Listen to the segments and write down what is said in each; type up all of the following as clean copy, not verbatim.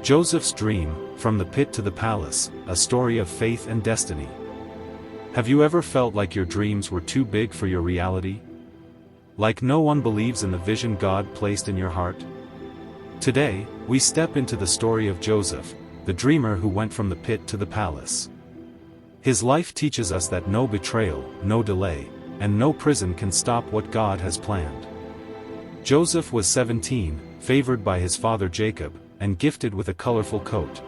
Joseph's dream, from the pit to the palace, a story of faith and destiny. Have you ever felt like your dreams were too big for your reality? Like no one believes in the vision God placed in your heart? Today, we step into the story of Joseph, the dreamer who went from the pit to the palace. His life teaches us that no betrayal, no delay, and no prison can stop what God has planned. Joseph was 17, favored by his father Jacob, and gifted with a colorful coat.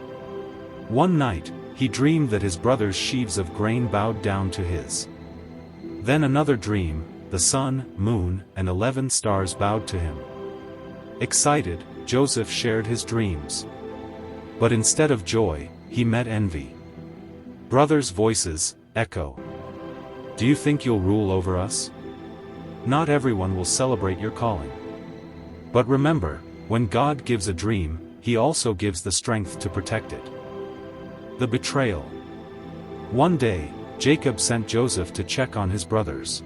One night, he dreamed that his brother's sheaves of grain bowed down to his. Then another dream, the sun, moon, and 11 stars bowed to him. Excited, Joseph shared his dreams. But instead of joy, he met envy. Brothers' voices echo. Do you think you'll rule over us? Not everyone will celebrate your calling. But remember, when God gives a dream, He also gives the strength to protect it. The betrayal. One day, Jacob sent Joseph to check on his brothers.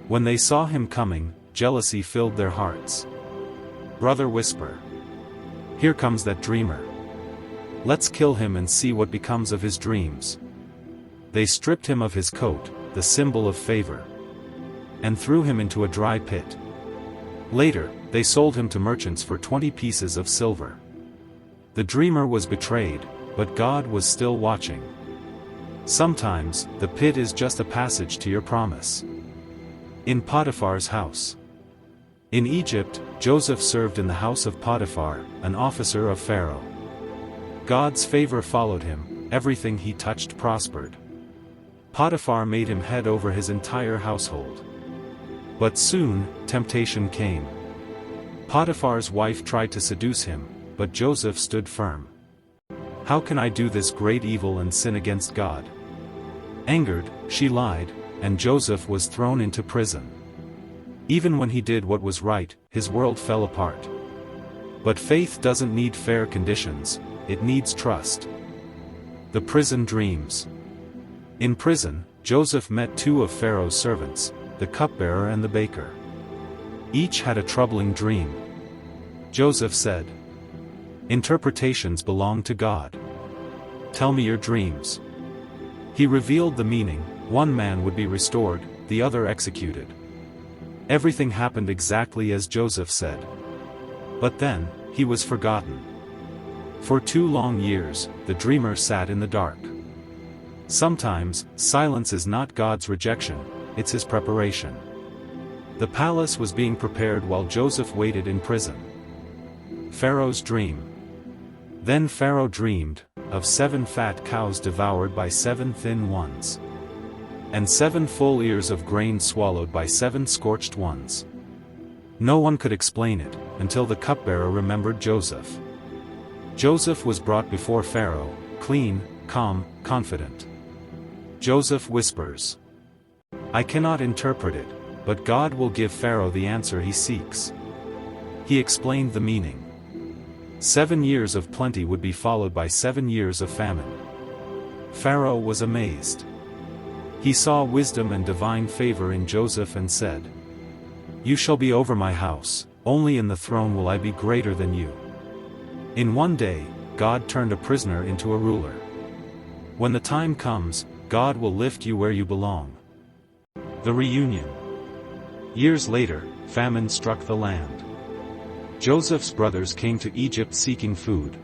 When they saw him coming, jealousy filled their hearts. Brother whisper. Here comes that dreamer. Let's kill him and see what becomes of his dreams. They stripped him of his coat, the symbol of favor, and threw him into a dry pit. Later, they sold him to merchants for 20 pieces of silver. The dreamer was betrayed, but God was still watching. Sometimes, the pit is just a passage to your promise. In Potiphar's house. In Egypt, Joseph served in the house of Potiphar, an officer of Pharaoh. God's favor followed him, everything he touched prospered. Potiphar made him head over his entire household. But soon, temptation came. Potiphar's wife tried to seduce him, but Joseph stood firm. How can I do this great evil and sin against God? Angered, she lied, and Joseph was thrown into prison. Even when he did what was right, his world fell apart. But faith doesn't need fair conditions, it needs trust. The prison dreams. In prison, Joseph met two of Pharaoh's servants, the cupbearer and the baker. Each had a troubling dream. Joseph said, "Interpretations belong to God. Tell me your dreams." He revealed the meaning: one man would be restored, the other executed. Everything happened exactly as Joseph said. But then, he was forgotten. For 2 long years, the dreamer sat in the dark. Sometimes, silence is not God's rejection, it's His preparation. The palace was being prepared while Joseph waited in prison. Pharaoh's dream. Then Pharaoh dreamed of 7 fat cows devoured by 7 thin ones, and 7 full ears of grain swallowed by 7 scorched ones. No one could explain it, until the cupbearer remembered Joseph. Joseph was brought before Pharaoh, clean, calm, confident. Joseph whispers, "I cannot interpret it, but God will give Pharaoh the answer he seeks." He explained the meaning. 7 years of plenty would be followed by 7 years of famine. Pharaoh was amazed. He saw wisdom and divine favor in Joseph and said, "You shall be over my house, only in the throne will I be greater than you." In one day, God turned a prisoner into a ruler. When the time comes, God will lift you where you belong. The reunion. Years later, famine struck the land. Joseph's brothers came to Egypt seeking food.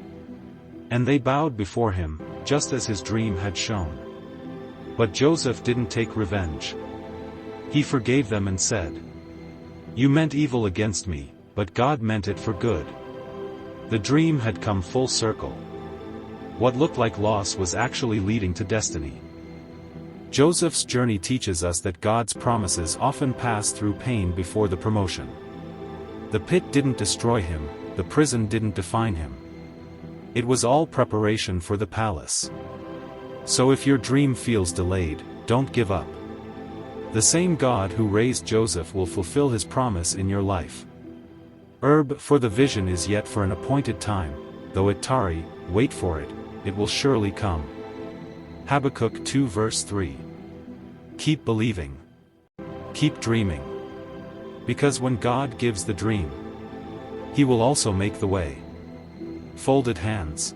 And they bowed before him, just as his dream had shown. But Joseph didn't take revenge. He forgave them and said, "You meant evil against me, but God meant it for good." The dream had come full circle. What looked like loss was actually leading to destiny. Joseph's journey teaches us that God's promises often pass through pain before the promotion. The pit didn't destroy him, the prison didn't define him. It was all preparation for the palace. So if your dream feels delayed, don't give up. The same God who raised Joseph will fulfill His promise in your life. For the vision is yet for an appointed time, though it tarry, wait for it, it will surely come. Habakkuk 2 verse 3. Keep believing. Keep dreaming. Because when God gives the dream, He will also make the way. Folded hands.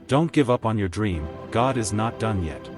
Don't give up on your dream, God is not done yet.